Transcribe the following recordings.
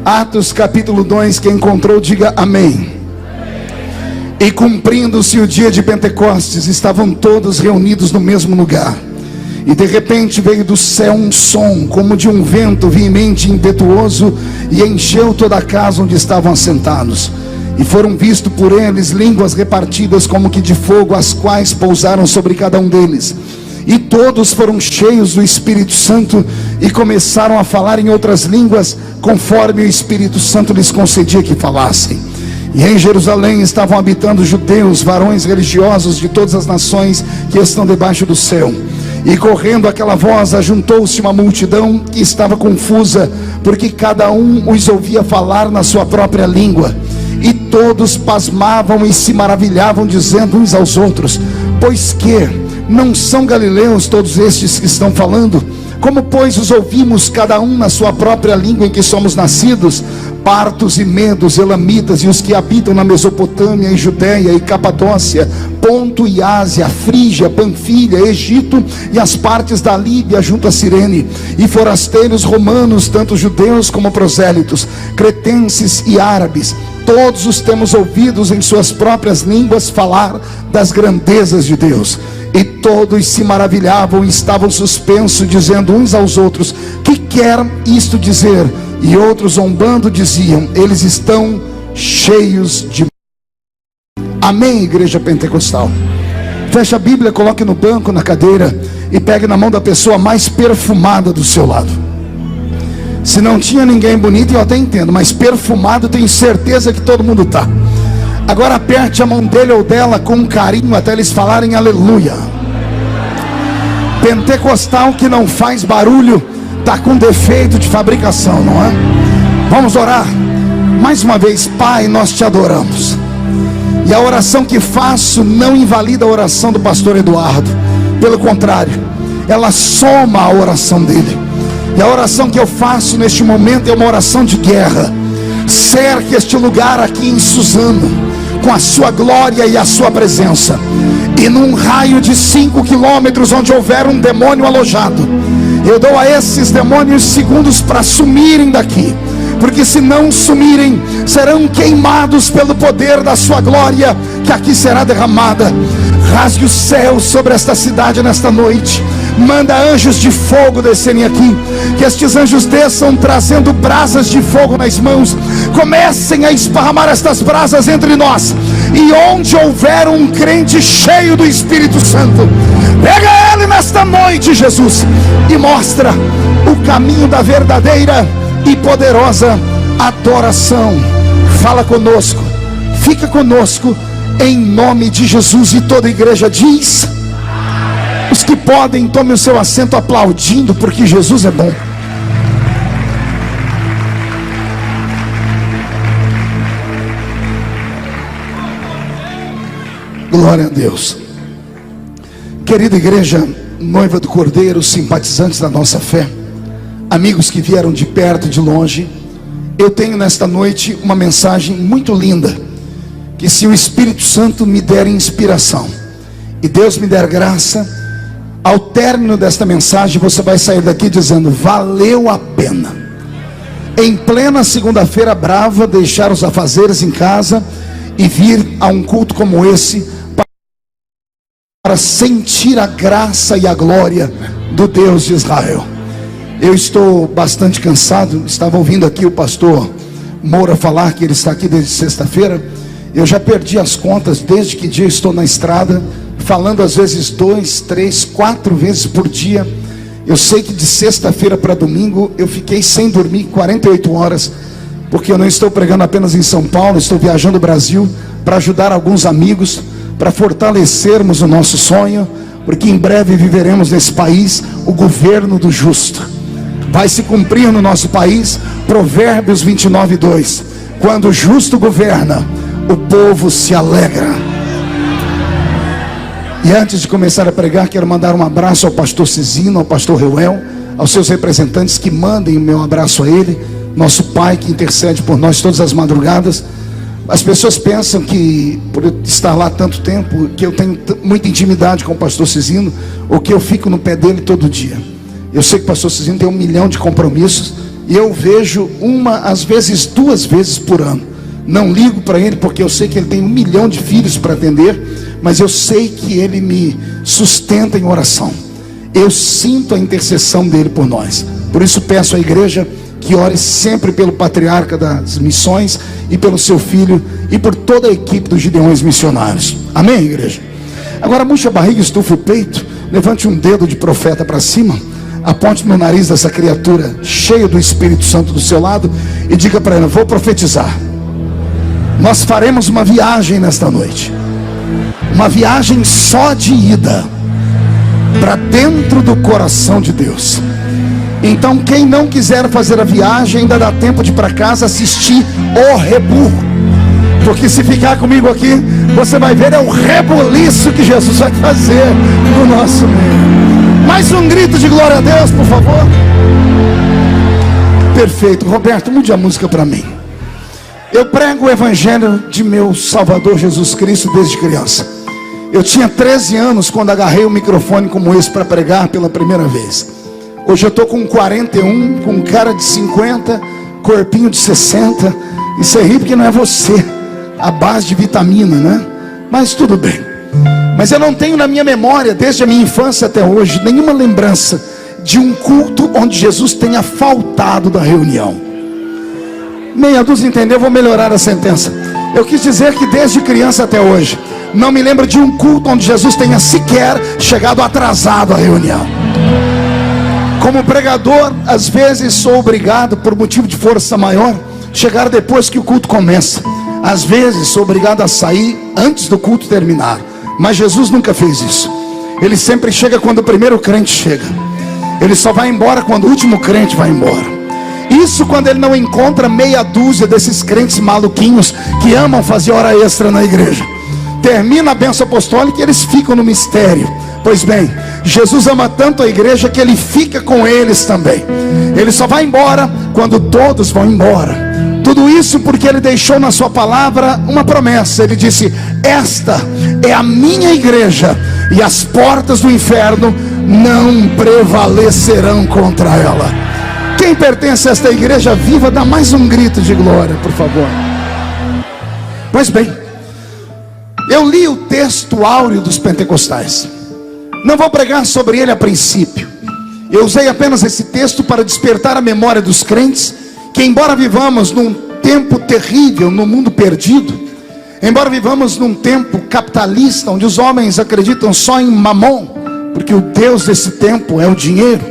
Atos capítulo 2, quem encontrou diga amém. E cumprindo-se o dia de Pentecostes, estavam todos reunidos no mesmo lugar. E de repente veio do céu um som, como de um vento veemente e impetuoso, e encheu toda a casa onde estavam assentados. E foram vistos por eles línguas repartidas como que de fogo, as quais pousaram sobre cada um deles. E todos foram cheios do Espírito Santo e começaram a falar em outras línguas, conforme o Espírito Santo lhes concedia que falassem. E em Jerusalém estavam habitando judeus, varões religiosos de todas as nações que estão debaixo do céu. E correndo aquela voz, ajuntou-se uma multidão que estava confusa, porque cada um os ouvia falar na sua própria língua. E todos pasmavam e se maravilhavam, dizendo uns aos outros: pois que não são galileus todos estes que estão falando? Como pois os ouvimos cada um na sua própria língua em que somos nascidos? Partos e medos, elamitas e os que habitam na Mesopotâmia e Judeia e Capadócia, Ponto e Ásia, Frígia, Panfilha, Egito e as partes da Líbia junto a Cirene, e forasteiros romanos, tanto judeus como prosélitos, cretenses e árabes, todos os temos ouvidos em suas próprias línguas falar das grandezas de Deus. E todos se maravilhavam e estavam suspensos, dizendo uns aos outros: que quer isto dizer? E outros, zombando, diziam: eles estão cheios de... Amém, igreja pentecostal? Feche a Bíblia, coloque no banco, na cadeira, e pegue na mão da pessoa mais perfumada do seu lado. Se não tinha ninguém bonito, eu até entendo, mas perfumado, tenho certeza que todo mundo está. Agora aperte a mão dele ou dela com carinho até eles falarem aleluia. Pentecostal que não faz barulho está com defeito de fabricação, não é? Vamos orar mais uma vez. Pai, nós te adoramos, e a oração que faço não invalida a oração do pastor Eduardo, pelo contrário, ela soma a oração dele. E a oração que eu faço neste momento é uma oração de guerra. Cerque este lugar aqui em Suzano com a sua glória e a sua presença, e num raio de 5 quilômetros onde houver um demônio alojado, eu dou a esses demônios segundos para sumirem daqui, porque se não sumirem, serão queimados pelo poder da sua glória, que aqui será derramada. Rasgue o céu sobre esta cidade nesta noite. Manda anjos de fogo descerem aqui, que estes anjos desçam trazendo brasas de fogo nas mãos, comecem a esparramar estas brasas entre nós, e onde houver um crente cheio do Espírito Santo, pega ele nesta noite, Jesus, e mostra o caminho da verdadeira e poderosa adoração. Fala conosco, fica conosco, em nome de Jesus. E toda a igreja diz: os que podem, tome o seu assento aplaudindo, porque Jesus é bom. Glória a Deus. Querida igreja, noiva do Cordeiro, simpatizantes da nossa fé, amigos que vieram de perto e de longe, eu tenho nesta noite uma mensagem muito linda, que se o Espírito Santo me der inspiração e Deus me der graça, ao término desta mensagem você vai sair daqui dizendo: valeu a pena. Em plena segunda-feira brava, deixar os afazeres em casa e vir a um culto como esse, para sentir a graça e a glória do Deus de Israel. Eu estou bastante cansado. Estava ouvindo aqui o pastor Moura falar que ele está aqui desde sexta-feira. Eu já perdi as contas desde que dia eu estou na estrada, falando às vezes 2, 3, 4 vezes por dia. Eu sei que de sexta-feira para domingo eu fiquei sem dormir 48 horas, porque eu não estou pregando apenas em São Paulo, estou viajando o Brasil para ajudar alguns amigos, para fortalecermos o nosso sonho, porque em breve viveremos nesse país o governo do justo. Vai se cumprir no nosso país Provérbios 29:2: quando o justo governa, o povo se alegra. E antes de começar a pregar, quero mandar um abraço ao pastor Cizino, ao pastor Reuel, aos seus representantes, que mandem o meu abraço a ele, nosso pai que intercede por nós todas as madrugadas. As pessoas pensam que, por eu estar lá tanto tempo, que eu tenho muita intimidade com o pastor Cizino, ou que eu fico no pé dele todo dia. Eu sei que o pastor Cizino tem 1 milhão de compromissos, e eu vejo uma, às vezes 2 vezes por ano. Não ligo para ele, porque eu sei que ele tem 1 milhão de filhos para atender, mas eu sei que ele me sustenta em oração. Eu sinto a intercessão dele por nós. Por isso peço à igreja que ore sempre pelo patriarca das missões e pelo seu filho e por toda a equipe dos Gideões Missionários. Amém, igreja? Agora murcha a barriga, estufa o peito, levante um dedo de profeta para cima, aponte no nariz dessa criatura cheia do Espírito Santo do seu lado e diga para ela: vou profetizar. Nós faremos uma viagem nesta noite, uma viagem só de ida para dentro do coração de Deus. Então quem não quiser fazer a viagem, ainda dá tempo de ir para casa assistir o rebu, porque se ficar comigo aqui, você vai ver o rebuliço que Jesus vai fazer no nosso meio. Mais um grito de glória a Deus, por favor. Perfeito. Roberto, mude a música para mim. Eu prego o evangelho de meu Salvador Jesus Cristo desde criança. Eu tinha 13 anos quando agarrei um microfone como esse para pregar pela primeira vez. Hoje eu estou com 41, com cara de 50, corpinho de 60. E você ri porque não é você, a base de vitamina, né? Mas tudo bem. Mas eu não tenho na minha memória, desde a minha infância até hoje, nenhuma lembrança de um culto onde Jesus tenha faltado da reunião. Meia dúzia entendeu? Vou melhorar a sentença. Eu quis dizer que desde criança até hoje, não me lembro de um culto onde Jesus tenha sequer chegado atrasado à reunião. Como pregador, às vezes sou obrigado, por motivo de força maior, chegar depois que o culto começa. Às vezes sou obrigado a sair antes do culto terminar. Mas Jesus nunca fez isso. Ele sempre chega quando o primeiro crente chega. Ele só vai embora quando o último crente vai embora. Isso quando ele não encontra meia dúzia desses crentes maluquinhos que amam fazer hora extra na igreja. Termina a bênção apostólica e eles ficam no mistério. Pois bem, Jesus ama tanto a igreja que ele fica com eles também. Ele só vai embora quando todos vão embora. Tudo isso porque ele deixou na sua palavra uma promessa. Ele disse: esta é a minha igreja, e as portas do inferno não prevalecerão contra ela. Quem pertence a esta igreja viva, dá mais um grito de glória, por favor. Pois bem, eu li o texto áureo dos pentecostais. Não vou pregar sobre ele a princípio. Eu usei apenas esse texto para despertar a memória dos crentes que, embora vivamos num tempo terrível, no mundo perdido, embora vivamos num tempo capitalista, onde os homens acreditam só em mamon, porque o Deus desse tempo é o dinheiro,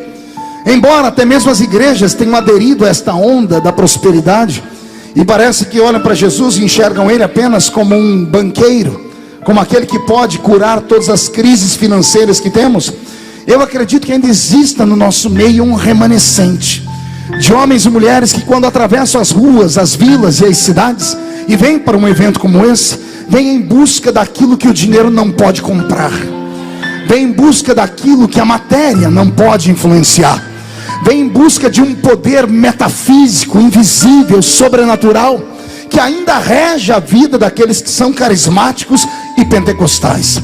embora até mesmo as igrejas tenham aderido a esta onda da prosperidade, e parece que olham para Jesus e enxergam ele apenas como um banqueiro, como aquele que pode curar todas as crises financeiras que temos, eu acredito que ainda exista no nosso meio um remanescente de homens e mulheres que, quando atravessam as ruas, as vilas e as cidades e vêm para um evento como esse, vêm em busca daquilo que o dinheiro não pode comprar, vêm em busca daquilo que a matéria não pode influenciar, vêm em busca de um poder metafísico, invisível, sobrenatural, que ainda rege a vida daqueles que são carismáticos e pentecostais.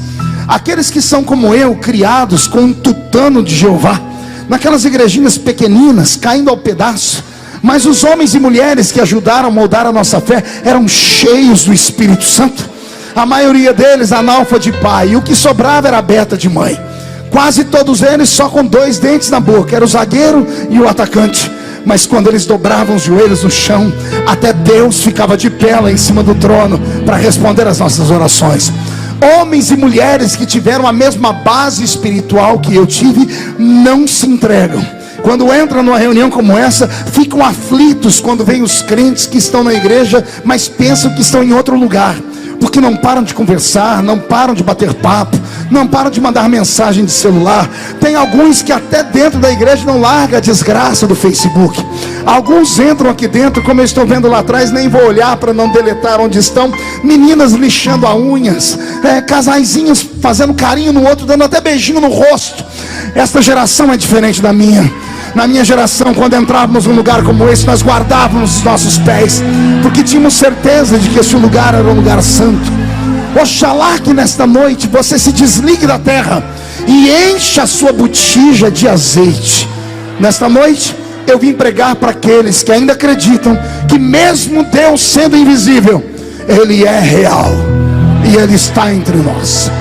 Aqueles que são como eu, criados com um tutano de Jeová, naquelas igrejinhas pequeninas, caindo ao pedaço. Mas os homens e mulheres que ajudaram a moldar a nossa fé eram cheios do Espírito Santo. A maioria deles analfa de pai, e o que sobrava era beta de mãe. Quase todos eles só com 2 dentes na boca, era o zagueiro e o atacante. Mas quando eles dobravam os joelhos no chão, até Deus ficava de pé lá em cima do trono para responder às nossas orações. Homens e mulheres que tiveram a mesma base espiritual que eu tive, não se entregam. Quando entram numa reunião como essa, ficam aflitos quando vêm os crentes que estão na igreja, mas pensam que estão em outro lugar, porque não param de conversar, não param de bater papo, não param de mandar mensagem de celular. Tem alguns que até dentro da igreja não largam a desgraça do Facebook. Alguns entram aqui dentro, como eu estou vendo lá atrás, nem vou olhar para não deletar onde estão, meninas lixando as unhas, casaizinhos fazendo carinho no outro, dando até beijinho no rosto. Esta geração é diferente da minha. Na minha geração, quando entrávamos num lugar como esse, nós guardávamos os nossos pés, porque tínhamos certeza de que esse lugar era um lugar santo. Oxalá que nesta noite você se desligue da terra e encha a sua botija de azeite. Nesta noite eu vim pregar para aqueles que ainda acreditam que mesmo Deus sendo invisível, Ele é real e Ele está entre nós.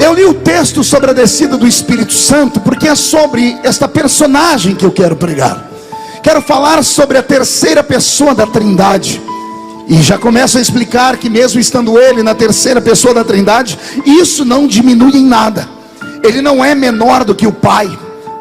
Eu li o texto sobre a descida do Espírito Santo porque é sobre esta personagem que eu quero pregar. Quero falar sobre a terceira pessoa da Trindade. E já começo a explicar que mesmo estando Ele na terceira pessoa da Trindade, isso não diminui em nada. Ele não é menor do que o Pai,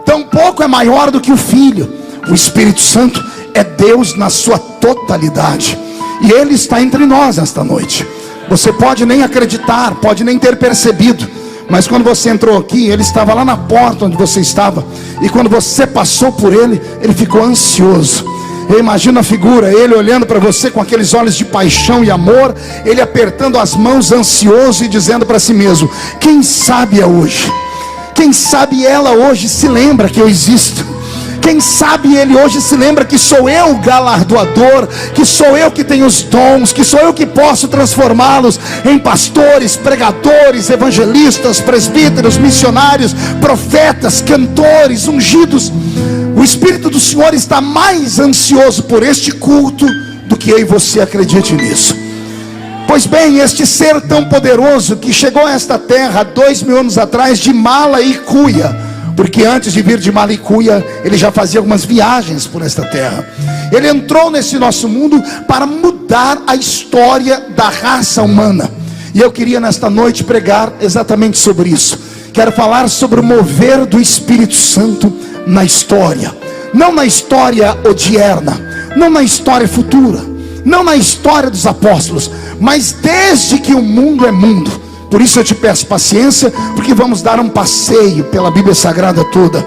tampouco é maior do que o Filho. O Espírito Santo é Deus na sua totalidade, e Ele está entre nós esta noite. Você pode nem acreditar, pode nem ter percebido, mas quando você entrou aqui, Ele estava lá na porta onde você estava. E quando você passou por Ele, Ele ficou ansioso. Eu imagino a figura, Ele olhando para você com aqueles olhos de paixão e amor, Ele apertando as mãos ansioso e dizendo para si mesmo: quem sabe é hoje, quem sabe ela hoje se lembra que eu existo. Quem sabe ele hoje se lembra que sou eu o galardoador, que sou eu que tenho os dons, que sou eu que posso transformá-los em pastores, pregadores, evangelistas, presbíteros, missionários, profetas, cantores, ungidos. O Espírito do Senhor está mais ansioso por este culto do que eu e você acredite nisso. Pois bem, este ser tão poderoso que chegou a esta terra 2000 anos atrás de mala e cuia, porque antes de vir de Malicuia, ele já fazia algumas viagens por esta terra. Ele entrou nesse nosso mundo para mudar a história da raça humana. E eu queria nesta noite pregar exatamente sobre isso. Quero falar sobre o mover do Espírito Santo na história. Não na história odierna, não na história futura, não na história dos apóstolos, mas desde que o mundo é mundo. Por isso eu te peço paciência, porque vamos dar um passeio pela Bíblia Sagrada toda.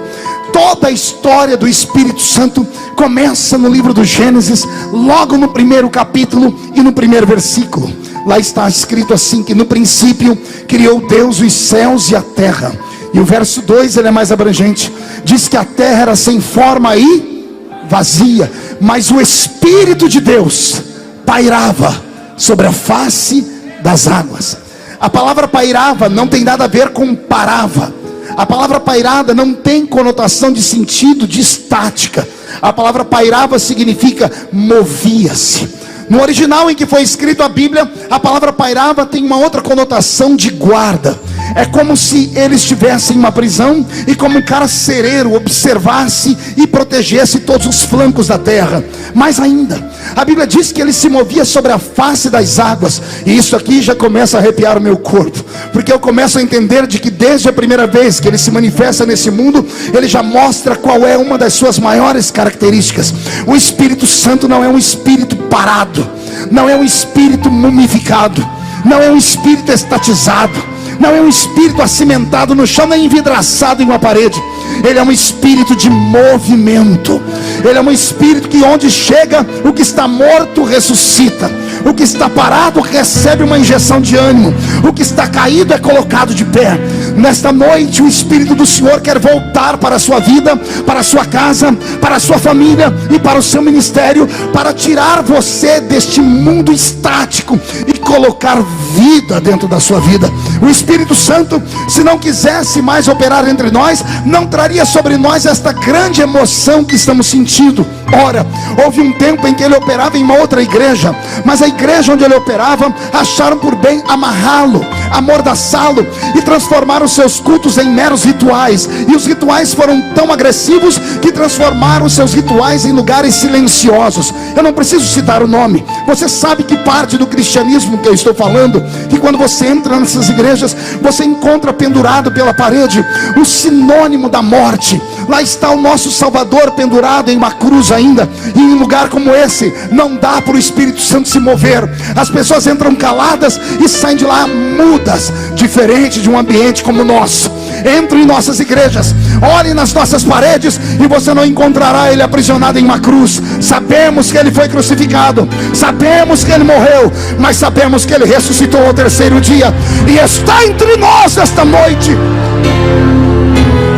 Toda a história do Espírito Santo começa no livro do Gênesis, logo no primeiro capítulo e no primeiro versículo. Lá está escrito assim, que no princípio criou Deus os céus e a terra. E o verso 2 ele é mais abrangente, diz que a terra era sem forma e vazia, mas o Espírito de Deus pairava sobre a face das águas. A palavra pairava não tem nada a ver com parava. A palavra pairada não tem conotação de sentido de estática. A palavra pairava significa movia-se. No original em que foi escrito a Bíblia, a palavra pairava tem uma outra conotação de guarda. É como se ele estivesse em uma prisão e como um carcereiro observasse e protegesse todos os flancos da terra. Mais ainda, a Bíblia diz que ele se movia sobre a face das águas. E isso aqui já começa a arrepiar o meu corpo, porque eu começo a entender de que desde a primeira vez que ele se manifesta nesse mundo, ele já mostra qual é uma das suas maiores características. O Espírito Santo não é um espírito parado, não é um espírito mumificado, não é um espírito estatizado, não é um espírito acimentado no chão, nem envidraçado em uma parede. Ele é um espírito de movimento. Ele é um espírito que onde chega, o que está morto ressuscita, o que está parado recebe uma injeção de ânimo, o que está caído é colocado de pé. Nesta noite o Espírito do Senhor quer voltar para a sua vida, para a sua casa, para a sua família e para o seu ministério, para tirar você deste mundo estático e colocar vida dentro da sua vida. O Espírito Santo, se não quisesse mais operar entre nós, não traria sobre nós esta grande emoção que estamos sentindo. Ora, houve um tempo em que ele operava em uma outra igreja, mas a igreja onde ele operava acharam por bem amarrá-lo, amordaçá-lo e transformaram seus cultos em meros rituais. E os rituais foram tão agressivos que transformaram seus rituais em lugares silenciosos. Eu não preciso citar o nome, você sabe que parte do cristianismo que eu estou falando, que quando você entra nessas igrejas, você encontra pendurado pela parede o sinônimo da morte. Lá está o nosso Salvador pendurado em uma cruz ainda. E em um lugar como esse não dá para o Espírito Santo se mover. As pessoas entram caladas e saem de lá mudas, diferente de um ambiente como o nosso. Entre em nossas igrejas, olhe nas nossas paredes e você não encontrará ele aprisionado em uma cruz. Sabemos que ele foi crucificado, sabemos que ele morreu, mas sabemos que ele ressuscitou ao terceiro dia e está entre nós esta noite.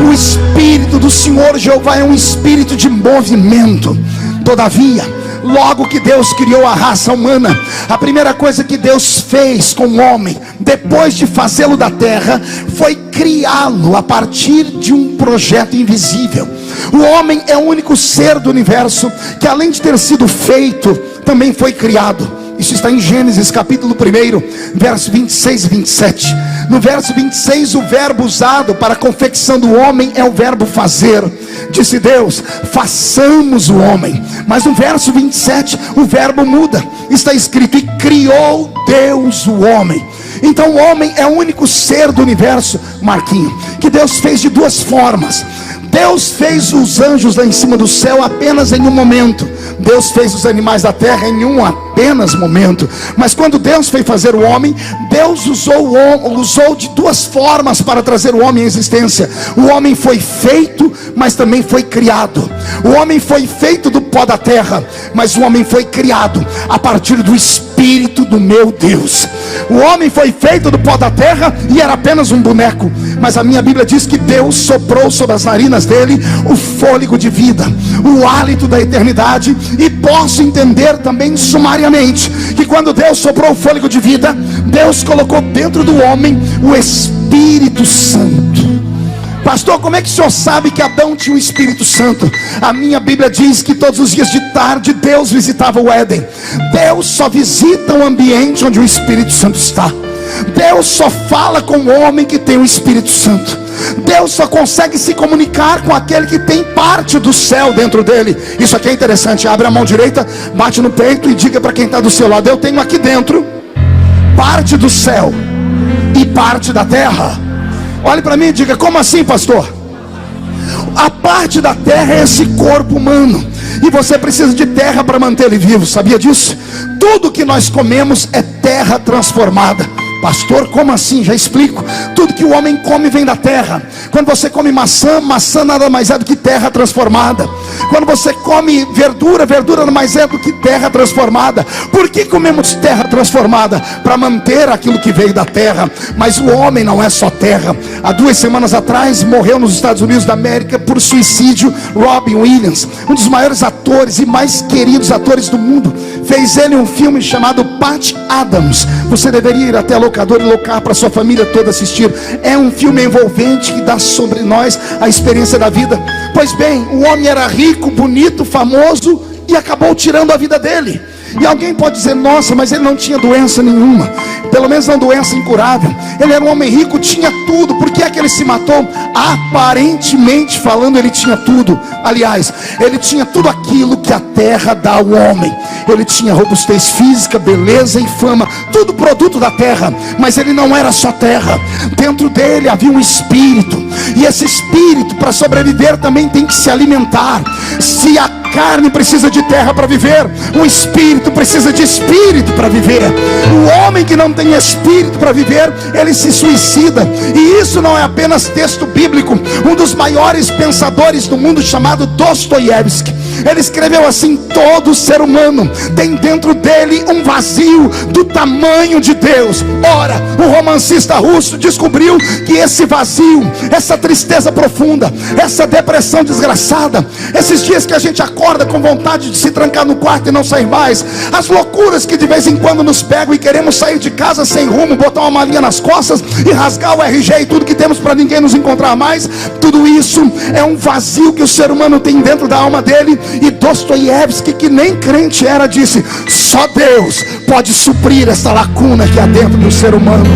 O Espírito do Senhor Jeová é um espírito de movimento. Todavia, logo que Deus criou a raça humana, a primeira coisa que Deus fez com o homem, depois de fazê-lo da terra, foi criá-lo a partir de um projeto invisível. O homem é o único ser do universo que, além de ter sido feito, também foi criado. Isso está em Gênesis capítulo 1, verso 26 e 27. No verso 26, o verbo usado para a confecção do homem é o verbo fazer. Disse Deus: façamos o homem. Mas no verso 27, o verbo muda. Está escrito: e criou Deus o homem. Então o homem é o único ser do universo, Marquinho, que Deus fez de duas formas. Deus fez os anjos lá em cima do céu apenas em um momento. Deus fez os animais da terra em um apenas momento. Mas quando Deus foi fazer o homem, Deus usou de duas formas para trazer o homem à existência. O homem foi feito, mas também foi criado. O homem foi feito do pó da terra, mas o homem foi criado a partir do Espírito do meu Deus. O homem foi feito do pó da terra e era apenas um boneco, mas a minha Bíblia diz que Deus soprou sobre as narinas dele o fôlego de vida, o hálito da eternidade. E posso entender também sumariamente que quando Deus soprou o fôlego de vida, Deus colocou dentro do homem o Espírito Santo. Pastor, como é que o senhor sabe que Adão tinha o Espírito Santo? A minha Bíblia diz que todos os dias de tarde Deus visitava o Éden. Deus só visita o ambiente onde o Espírito Santo está. Deus só fala com o homem que tem o Espírito Santo. Deus só consegue se comunicar com aquele que tem parte do céu dentro dele. Isso aqui é interessante. Abre a mão direita, bate no peito e diga para quem está do seu lado: eu tenho aqui dentro parte do céu e parte da terra. Olhe para mim e diga: como assim, pastor? A parte da terra é esse corpo humano, e você precisa de terra para manter ele vivo. Sabia disso? Tudo que nós comemos é terra transformada. Pastor, como assim? Já explico. Tudo que o homem come vem da terra. Quando você come maçã, maçã nada mais é do que terra transformada. Quando você come verdura, verdura nada mais é do que terra transformada. Por que comemos terra transformada? Para manter aquilo que veio da terra. Mas o homem não é só terra. Há 2 semanas atrás morreu nos Estados Unidos da América por suicídio Robin Williams, um dos maiores atores e mais queridos atores do mundo. Fez ele um filme chamado Patch Adams. Você deveria ir até a locadora e locar para sua família toda assistir. É um filme envolvente que dá sobre nós a experiência da vida. Pois bem, o homem era rico, bonito, famoso e acabou tirando a vida dele. E alguém pode dizer: nossa, mas ele não tinha doença nenhuma, pelo menos não doença incurável. Ele era um homem rico, tinha tudo. Por que é que ele se matou? Aparentemente falando, ele tinha tudo. Aliás, ele tinha tudo aquilo que a terra dá ao homem. Ele tinha robustez física, beleza e fama, tudo produto da terra. Mas ele não era só terra. Dentro dele havia um espírito, e esse espírito, para sobreviver, também tem que se alimentar. Se a carne precisa de terra para viver, o espírito precisa de espírito para viver. O homem que não tem espírito para viver, ele se suicida. E isso não é apenas texto bíblico. Um dos maiores pensadores do mundo, chamado Dostoiévski, ele escreveu assim: todo ser humano tem dentro dele um vazio do tamanho de Deus. Ora, o romancista russo descobriu que esse vazio, essa tristeza profunda, essa depressão desgraçada, esses dias que a gente acorda com vontade de se trancar no quarto e não sair mais, as loucuras que de vez em quando nos pegam e queremos sair de casa sem rumo, botar uma malinha nas costas e rasgar o RG e tudo que temos para ninguém nos encontrar mais, tudo isso é um vazio que o ser humano tem dentro da alma dele. E Dostoiévski, que nem crente era, disse: só Deus pode suprir essa lacuna que há dentro do ser humano.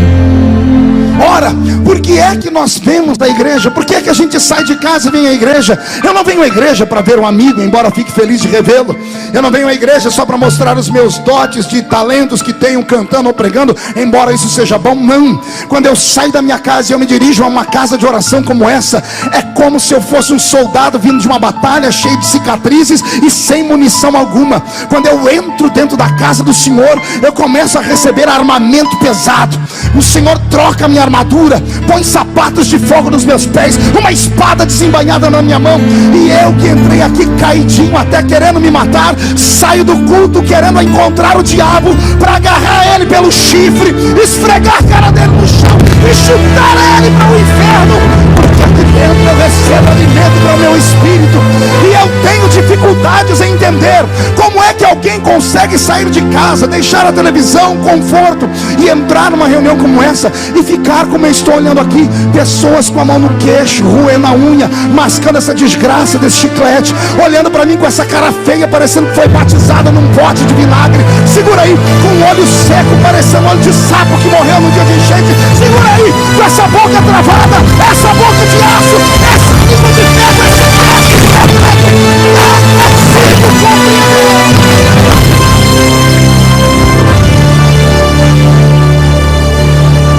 Ora, por que é que nós vemos da igreja? Por que é que a gente sai de casa e vem à igreja? Eu não venho à igreja para ver um amigo, embora fique feliz de revê-lo. Eu não venho à igreja só para mostrar os meus dotes de talentos que tenho cantando ou pregando, embora isso seja bom. Não. Quando eu saio da minha casa e eu me dirijo a uma casa de oração como essa, é como se eu fosse um soldado vindo de uma batalha, cheio de cicatrizes e sem munição alguma. Quando eu entro dentro da casa do Senhor, eu começo a receber armamento pesado. O Senhor troca a minha armadura, põe sapatos de fogo nos meus pés, uma espada desembainhada na minha mão. E eu que entrei aqui caidinho, até querendo me matar, saio do culto querendo encontrar o diabo para agarrar ele pelo chifre, esfregar a cara dele no chão e chutar ele para o inferno, porque aqui dentro eu recebo alimento para o meu espírito. E eu tenho dificuldades em entender como é que alguém consegue sair de casa, deixar a televisão, conforto, e entrar numa reunião como essa, e ficar como eu estou olhando aqui, pessoas com a mão no queixo, roendo a unha, mascando essa desgraça desse chiclete, olhando para mim com essa cara feia, parecendo que foi batizada num pote de vinagre, segura aí, com um olho seco, parecendo olho de sapo que morreu no dia de enchente, segura aí, com essa boca travada, essa boca de aço, essa língua de pedra,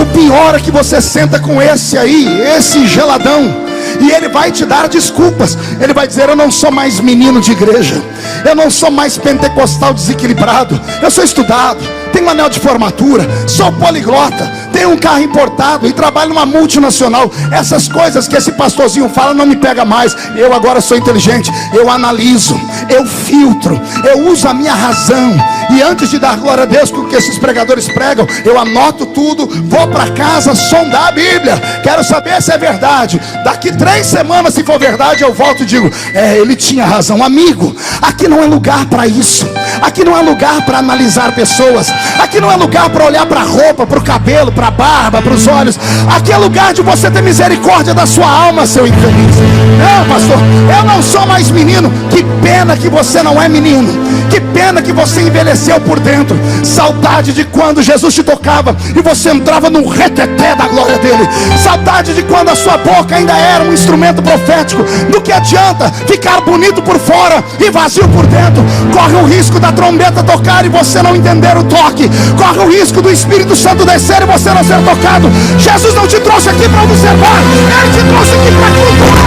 o pior é que você senta com esse aí, esse geladão, e ele vai te dar desculpas. Ele vai dizer: eu não sou mais menino de igreja, eu não sou mais pentecostal desequilibrado, eu sou estudado, tenho um anel de formatura, sou poliglota, tenho um carro importado e trabalho numa multinacional. Essas coisas que esse pastorzinho fala não me pega mais. Eu agora sou inteligente, eu analiso, eu filtro, eu uso a minha razão, e antes de dar glória a Deus com o que esses pregadores pregam, eu anoto tudo, vou para casa sondar a Bíblia, quero saber se é verdade. Daqui 3 semanas, se for verdade, eu volto e digo: ele tinha razão. Amigo, aqui não é lugar para isso, aqui não é lugar para analisar pessoas, aqui não é lugar para olhar para a roupa, para o cabelo, para a barba, para os olhos. Aqui é lugar de você ter misericórdia da sua alma, seu infeliz. Não, pastor, eu não sou mais menino. Que pena que você não é menino, que pena que você envelheceu por dentro. Saudade de quando Jesus te tocava e você entrava no reteté da glória dele. Saudade de quando a sua boca ainda era um instrumento profético. Do que adianta ficar bonito por fora e vazio por dentro? Corre o risco da trombeta tocar e você não entender o toque, corre o risco do Espírito Santo descer e você não ser tocado. Jesus não te trouxe aqui para observar, ele te trouxe aqui para cultuar.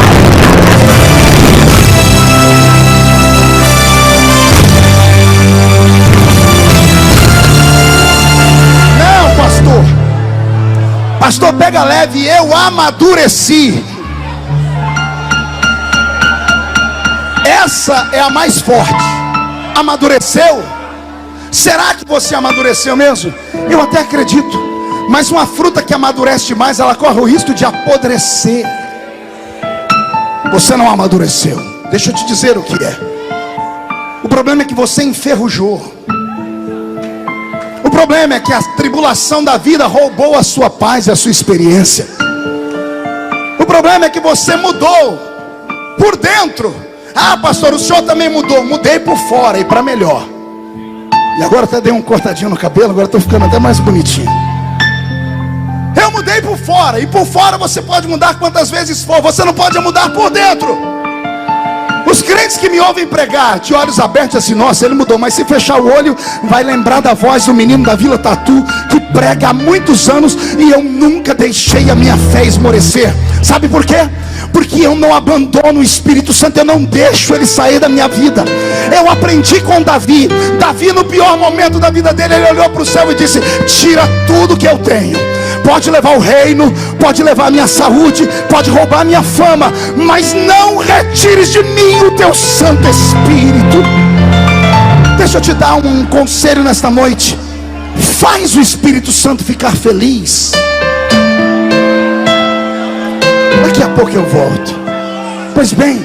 Não, pastor, pega leve, eu amadureci. Essa é a mais forte. Amadureceu? Será que você amadureceu mesmo? Eu até acredito. Mas uma fruta que amadurece demais, ela corre o risco de apodrecer. Você não amadureceu. Deixa eu te dizer o que é. O problema é que você enferrujou. O problema é que a tribulação da vida roubou a sua paz e a sua experiência. O problema é que você mudou por dentro. Ah, pastor, o senhor também mudou. Mudei por fora e para melhor. E agora até dei um cortadinho no cabelo, agora estou ficando até mais bonitinho. Eu mudei por fora, e por fora você pode mudar quantas vezes for, você não pode mudar por dentro. Os crentes que me ouvem pregar, de olhos abertos, assim: nossa, ele mudou. Mas se fechar o olho, vai lembrar da voz do menino da Vila Tatu, que prega há muitos anos, e eu nunca deixei a minha fé esmorecer. Sabe por quê? Porque eu não abandono o Espírito Santo, eu não deixo ele sair da minha vida. Eu aprendi com Davi. Davi, no pior momento da vida dele, ele olhou para o céu e disse: tira tudo que eu tenho. Pode levar o reino, pode levar a minha saúde, pode roubar a minha fama, mas não retires de mim o teu Santo Espírito. Deixa eu te dar um conselho nesta noite. Faz o Espírito Santo ficar feliz. Daqui a pouco eu volto. Pois bem,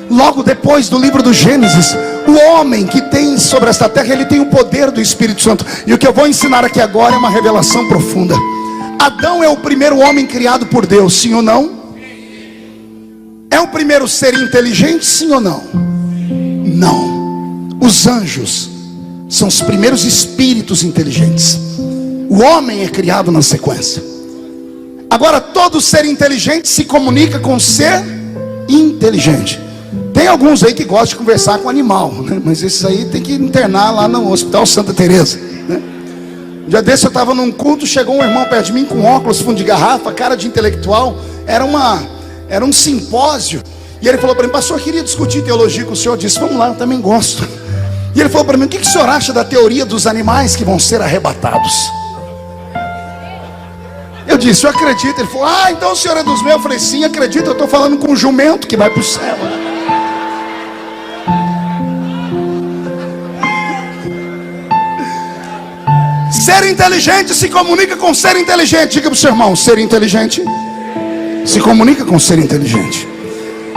logo depois do livro do Gênesis, o homem que tem sobre esta terra, ele tem o poder do Espírito Santo. E o que eu vou ensinar aqui agora é uma revelação profunda. Adão é o primeiro homem criado por Deus, sim ou não? É o primeiro ser inteligente, sim ou não? Não. Os anjos são os primeiros espíritos inteligentes. O homem é criado na sequência. Agora, todo ser inteligente se comunica com ser inteligente. Tem alguns aí que gostam de conversar com animal, né? Mas esses aí tem que internar lá no Hospital Santa Teresa, né? Um dia desse eu estava num culto, chegou um irmão perto de mim com óculos, fundo de garrafa, cara de intelectual. Era um simpósio. E ele falou para mim: pastor, eu queria discutir teologia com o senhor. Eu disse: vamos lá, eu também gosto. E ele falou para mim: o que o senhor acha da teoria dos animais que vão ser arrebatados? Eu disse: eu acredito. Ele falou: ah, então o senhor é dos meus. Eu falei: sim, acredito, eu estou falando com um jumento que vai para o céu. Ser inteligente se comunica com ser inteligente. Diga para o seu irmão: ser inteligente se comunica com ser inteligente.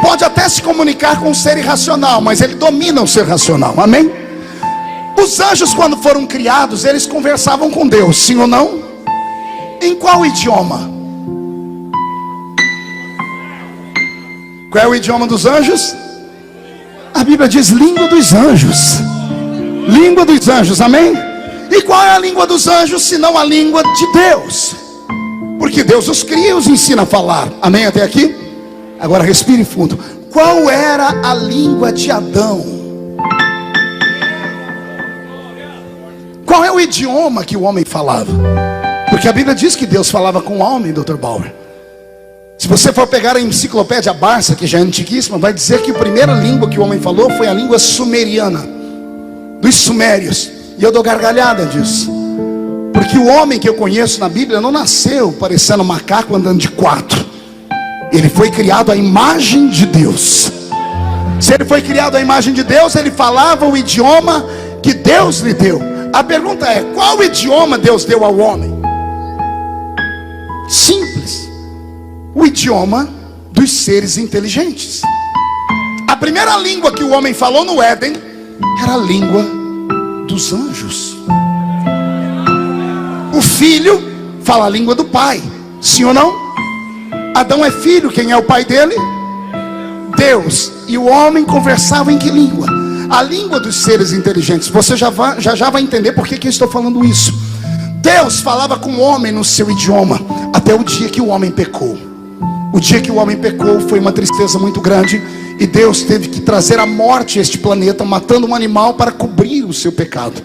Pode até se comunicar com ser irracional, mas ele domina o ser racional, amém? Os anjos, quando foram criados, eles conversavam com Deus, sim ou não? Em qual idioma? Qual é o idioma dos anjos? A Bíblia diz língua dos anjos. Língua dos anjos, amém? E qual é a língua dos anjos, senão a língua de Deus? Porque Deus os cria e os ensina a falar, amém até aqui? Agora respire fundo. Qual era a língua de Adão? Qual é o idioma que o homem falava? Porque a Bíblia diz que Deus falava com o homem, Dr. Bauer. Se você for pegar a enciclopédia Barça, que já é antiquíssima, vai dizer que a primeira língua que o homem falou foi a língua sumeriana, dos sumérios. E eu dou gargalhada disso, porque o homem que eu conheço na Bíblia não nasceu parecendo um macaco andando de quatro. Ele foi criado à imagem de Deus. Se ele foi criado à imagem de Deus, ele falava o idioma que Deus lhe deu. A pergunta é: qual idioma Deus deu ao homem? Simples: o idioma dos seres inteligentes. A primeira língua que o homem falou no Éden era a língua dos anjos. O filho fala a língua do pai, sim ou não? Adão é filho, quem é o pai dele? Deus. E o homem conversava em que língua? A língua dos seres inteligentes. Você já vai entender por que eu estou falando isso. Deus falava com o homem no seu idioma, até o dia que o homem pecou. O dia que o homem pecou foi uma tristeza muito grande, e Deus teve que trazer a morte a este planeta, matando um animal para cobrir o seu pecado,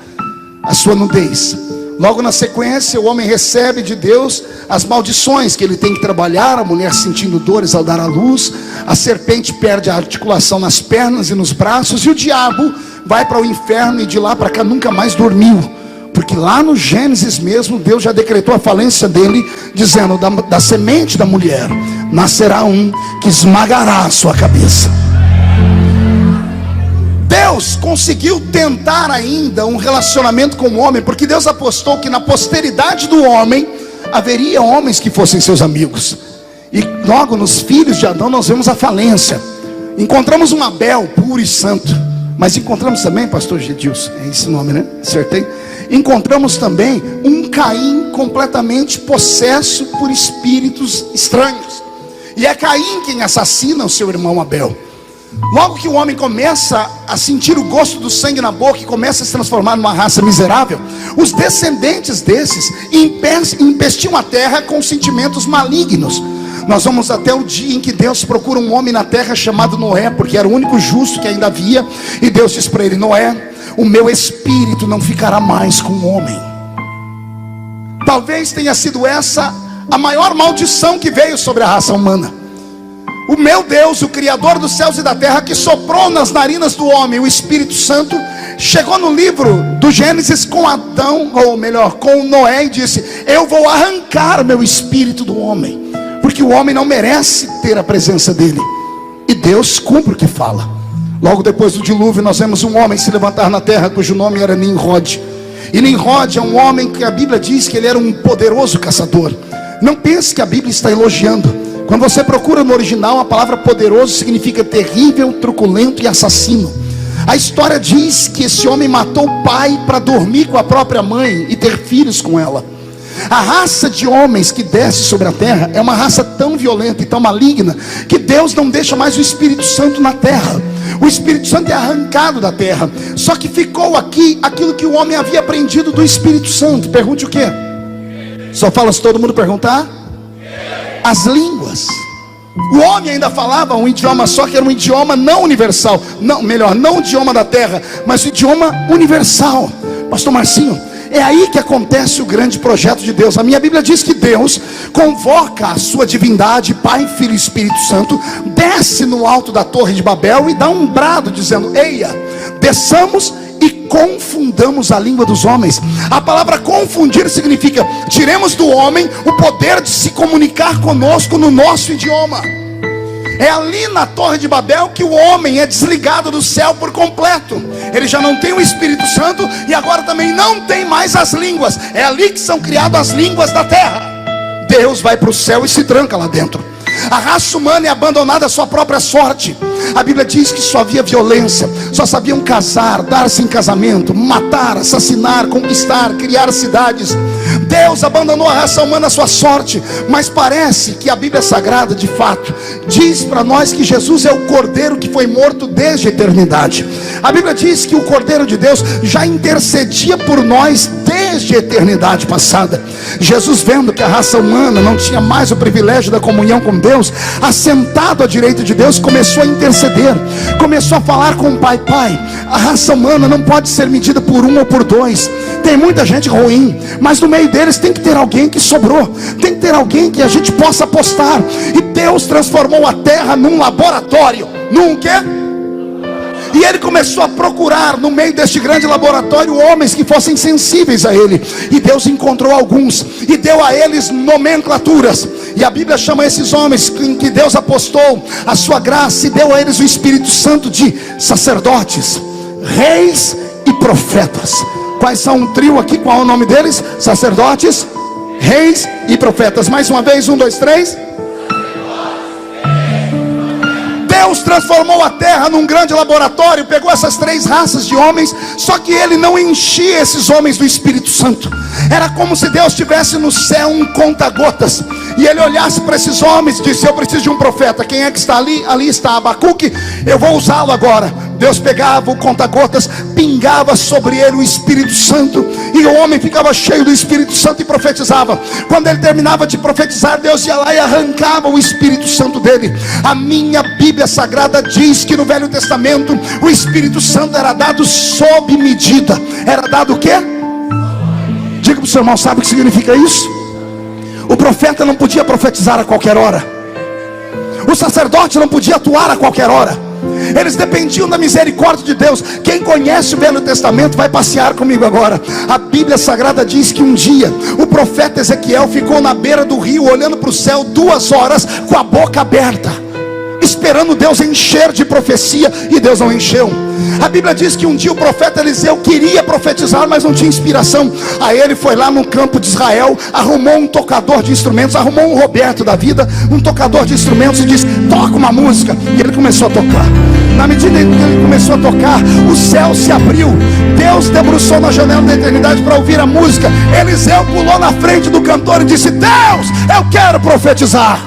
a sua nudez. Logo na sequência, o homem recebe de Deus as maldições que ele tem que trabalhar: a mulher sentindo dores ao dar à luz, a serpente perde a articulação nas pernas e nos braços, e o diabo vai para o inferno e de lá para cá nunca mais dormiu. Porque lá no Gênesis mesmo, Deus já decretou a falência dele, dizendo: da semente da mulher nascerá um que esmagará a sua cabeça. Deus conseguiu tentar ainda um relacionamento com o homem, porque Deus apostou que na posteridade do homem haveria homens que fossem seus amigos. E logo nos filhos de Adão nós vemos a falência. Encontramos um Abel puro e santo, mas encontramos também, pastor Gedilson, é esse nome, né? Acertei? Encontramos também um Caim completamente possesso por espíritos estranhos. E é Caim quem assassina o seu irmão Abel. Logo que o homem começa a sentir o gosto do sangue na boca e começa a se transformar numa raça miserável, os descendentes desses empestiam a terra com sentimentos malignos. Nós vamos até o dia em que Deus procura um homem na terra chamado Noé, porque era o único justo que ainda havia. E Deus diz para ele: Noé, o meu espírito não ficará mais com o homem. Talvez tenha sido essa a maior maldição que veio sobre a raça humana. O meu Deus, o Criador dos céus e da terra, que soprou nas narinas do homem o Espírito Santo, chegou no livro do Gênesis com Adão, ou melhor, com Noé, e disse: eu vou arrancar meu espírito do homem, porque o homem não merece ter a presença dele. E Deus cumpre o que fala. Logo depois do dilúvio, nós vemos um homem se levantar na terra, cujo nome era Nimrod. E Nimrod é um homem que a Bíblia diz que ele era um poderoso caçador. Não pense que a Bíblia está elogiando. Quando você procura no original, a palavra poderoso significa terrível, truculento e assassino. A história diz que esse homem matou o pai para dormir com a própria mãe e ter filhos com ela. A raça de homens que desce sobre a terra é uma raça tão violenta e tão maligna que Deus não deixa mais o Espírito Santo na terra. O Espírito Santo é arrancado da terra. Só que ficou aqui aquilo que o homem havia aprendido do Espírito Santo. Pergunte o quê? Só fala se todo mundo perguntar. As línguas. O homem ainda falava um idioma só, que era um idioma não universal. Não, melhor, não o idioma da terra, mas o idioma universal. Pastor Marcinho, é aí que acontece o grande projeto de Deus. A minha Bíblia diz que Deus convoca a sua divindade, Pai, Filho e Espírito Santo, desce no alto da torre de Babel e dá um brado dizendo: eia, desçamos e confundamos a língua dos homens. A palavra confundir significa: tiremos do homem o poder de se comunicar conosco no nosso idioma. É ali na torre de Babel que o homem é desligado do céu por completo. Ele já não tem o Espírito Santo e agora também não tem mais as línguas. É ali que são criadas as línguas da terra. Deus vai para o céu e se tranca lá dentro. A raça humana é abandonada à sua própria sorte. A Bíblia diz que só havia violência, só sabiam casar, dar-se em casamento, matar, assassinar, conquistar, criar cidades. Deus abandonou a raça humana à sua sorte. Mas parece que a Bíblia Sagrada, de fato, diz para nós que Jesus é o Cordeiro que foi morto desde a eternidade. A Bíblia diz que o Cordeiro de Deus já intercedia por nós desde a eternidade passada. Jesus, vendo que a raça humana não tinha mais o privilégio da comunhão com Deus, assentado à direita de Deus, começou a interceder, começou a falar com o Pai: Pai, a raça humana não pode ser medida por um ou por dois. Tem muita gente ruim, mas no meio deles tem que ter alguém que sobrou, tem que ter alguém que a gente possa apostar. E Deus transformou a terra num laboratório. Num quê? E ele começou a procurar no meio deste grande laboratório homens que fossem sensíveis a ele. E Deus encontrou alguns e deu a eles nomenclaturas. E a Bíblia chama esses homens em que Deus apostou a sua graça e deu a eles o Espírito Santo de sacerdotes, reis e profetas. Quais são um trio aqui? Qual é o nome deles? Sacerdotes, reis e profetas. Mais uma vez, 1, 2, 3. Deus transformou a terra num grande laboratório, pegou essas 3 raças de homens, só que ele não enchia esses homens do Espírito Santo. Era como se Deus tivesse no céu um conta-gotas, e ele olhasse para esses homens e disse: eu preciso de um profeta. Quem é que está ali? Ali está Abacuque, eu vou usá-lo agora. Deus pegava o conta-gotas, pingava sobre ele o Espírito Santo, e o homem ficava cheio do Espírito Santo e profetizava. Quando ele terminava de profetizar, Deus ia lá e arrancava o Espírito Santo dele. A minha Bíblia Sagrada diz que no Velho Testamento o Espírito Santo era dado sob medida. Era dado o quê? Diga para o seu irmão: sabe o que significa isso? O profeta não podia profetizar a qualquer hora, o sacerdote não podia atuar a qualquer hora. Eles dependiam da misericórdia de Deus. Quem conhece o Velho Testamento vai passear comigo agora. A Bíblia Sagrada diz que um dia o profeta Ezequiel ficou na beira do rio, olhando para o céu 2 horas com a boca aberta, esperando Deus encher de profecia, e Deus não encheu. A Bíblia diz que um dia o profeta Eliseu queria profetizar, mas não tinha inspiração. Aí ele foi lá no campo de Israel, arrumou um tocador de instrumentos, arrumou um Roberto da vida, um tocador de instrumentos, e disse: toca uma música. E ele começou a tocar. Na medida em que ele começou a tocar, o céu se abriu. Deus debruçou na janela da eternidade para ouvir a música. Eliseu pulou na frente do cantor e disse: Deus, eu quero profetizar.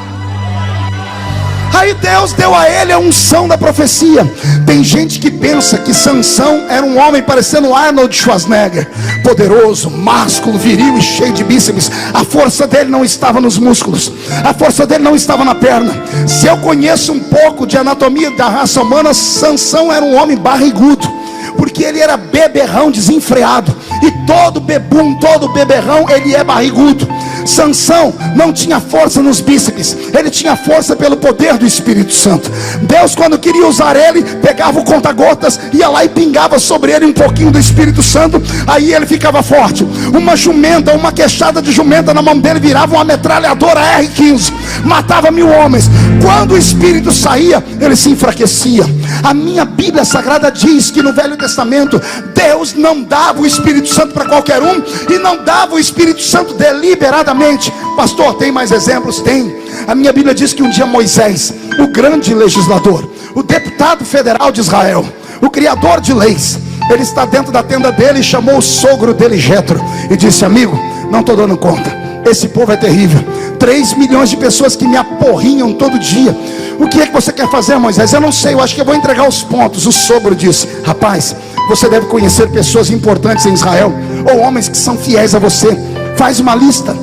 Aí Deus deu a ele a unção da profecia. Tem gente que pensa que Sansão era um homem parecendo Arnold Schwarzenegger, poderoso, másculo, viril e cheio de bíceps. A força dele não estava nos músculos, a força dele não estava na perna. Se eu conheço um pouco de anatomia da raça humana, Sansão era um homem barrigudo, porque ele era beberrão desenfreado. E todo bebum, todo beberrão, ele é barrigudo. Sansão não tinha força nos bíceps, ele tinha força pelo poder do Espírito Santo. Deus, quando queria usar ele, pegava o conta-gotas, ia lá e pingava sobre ele um pouquinho do Espírito Santo. Aí ele ficava forte. Uma jumenta, uma queixada de jumenta na mão dele virava uma metralhadora R15, matava 1000 homens. Quando o Espírito saía, ele se enfraquecia. A minha Bíblia Sagrada diz que no Velho Testamento Deus não dava o Espírito Santo para qualquer um, e não dava o Espírito Santo deliberadamente. Pastor, tem mais exemplos? Tem. A minha Bíblia diz que um dia Moisés, o grande legislador, o deputado federal de Israel, o criador de leis, ele está dentro da tenda dele e chamou o sogro dele, Jetro, e disse: amigo, não estou dando conta, esse povo é terrível, 3 milhões de pessoas que me aporrinham todo dia. O que é que você quer fazer, Moisés? Eu não sei, eu acho que eu vou entregar os pontos. O sogro disse: rapaz, você deve conhecer pessoas importantes em Israel, ou homens que são fiéis a você. Faz uma lista,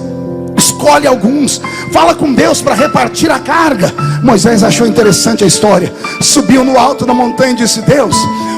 escolhe alguns, fala com Deus para repartir a carga. Moisés achou interessante a história, subiu no alto da montanha e disse: Deus,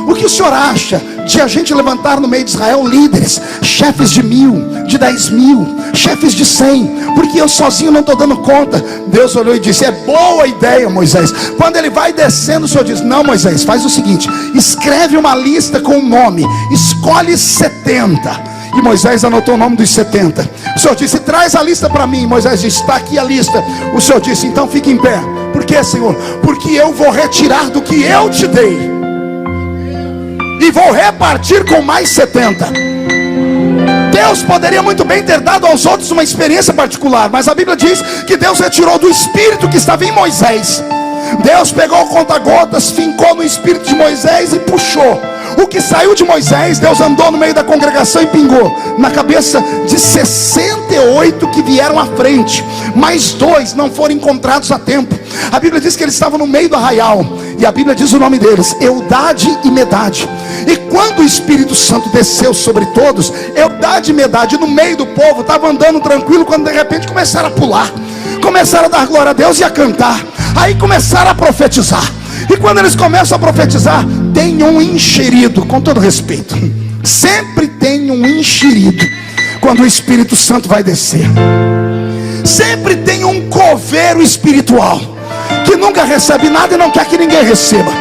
o que o senhor acha de a gente levantar no meio de Israel líderes, chefes de 1000, de 10.000, chefes de 100, porque eu sozinho não estou dando conta. Deus olhou e disse: é boa ideia, Moisés. Quando ele vai descendo, o senhor diz: não, Moisés, faz o seguinte, escreve uma lista com um nome, escolhe 70. E Moisés anotou o nome dos 70. O Senhor disse: traz a lista para mim. Moisés disse: está aqui a lista. O Senhor disse: então fique em pé. Por quê, Senhor? Porque eu vou retirar do que eu te dei e vou repartir com mais 70. Deus poderia muito bem ter dado aos outros uma experiência particular, mas a Bíblia diz que Deus retirou do espírito que estava em Moisés. Deus pegou o conta-gotas, fincou no espírito de Moisés e puxou. O que saiu de Moisés, Deus andou no meio da congregação e pingou na cabeça de 68 que vieram à frente. Mais 2 não foram encontrados a tempo. A Bíblia diz que eles estavam no meio do arraial, e a Bíblia diz o nome deles: Eldade e Medade. E quando o Espírito Santo desceu sobre todos, Eldade e Medade no meio do povo estavam andando tranquilo, quando de repente começaram a pular, começaram a dar glória a Deus e a cantar. Aí começaram a profetizar. E quando eles começam a profetizar, tem um enxerido, com todo respeito, sempre tem um enxerido quando o Espírito Santo vai descer. Sempre tem um coveiro espiritual que nunca recebe nada e não quer que ninguém receba.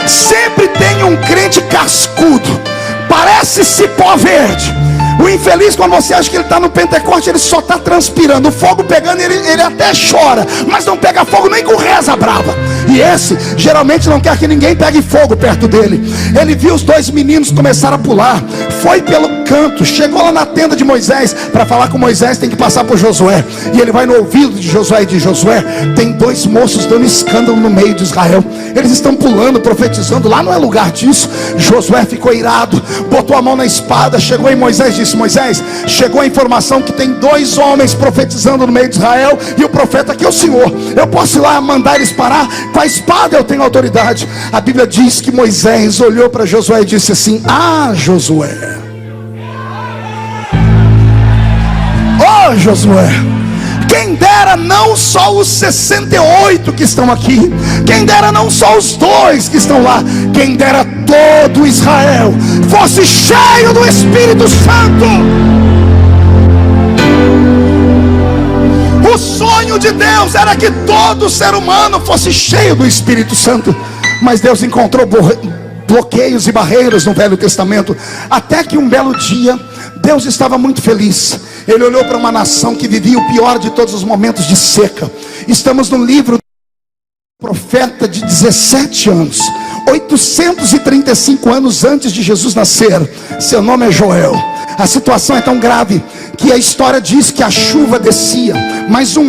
Sempre tem um crente cascudo, parece cipó verde. O infeliz, quando você acha que ele está no Pentecoste, ele só está transpirando, o fogo pegando, ele até chora, mas não pega fogo nem com reza brava. E esse geralmente não quer que ninguém pegue fogo perto dele. Ele viu os 2 meninos começaram a pular, foi pelo canto, chegou lá na tenda de Moisés. Para falar com Moisés tem que passar por Josué, e ele vai no ouvido de Josué e diz: Josué, tem 2 moços dando escândalo no meio de Israel, eles estão pulando, profetizando, lá não é lugar disso. Josué ficou irado, botou a mão na espada, chegou em Moisés e disse: Moisés, chegou a informação que tem 2 homens profetizando no meio de Israel, e o profeta aqui é o Senhor. Eu posso ir lá mandar eles parar? Com a espada eu tenho autoridade. A Bíblia diz que Moisés olhou para Josué e disse assim: ah, Josué, oh Josué, quem dera não só os 68 que estão aqui, quem dera não só os 2 que estão lá, quem dera todo Israel fosse cheio do Espírito Santo. O sonho de Deus era que todo ser humano fosse cheio do Espírito Santo, mas Deus encontrou bloqueios e barreiras no Velho Testamento, até que um belo dia Deus estava muito feliz. Ele olhou para uma nação que vivia o pior de todos os momentos de seca. Estamos no livro do profeta de 17 anos, 835 anos antes de Jesus nascer. Seu nome é Joel. A situação é tão grave que a história diz que a chuva descia, mas 1,5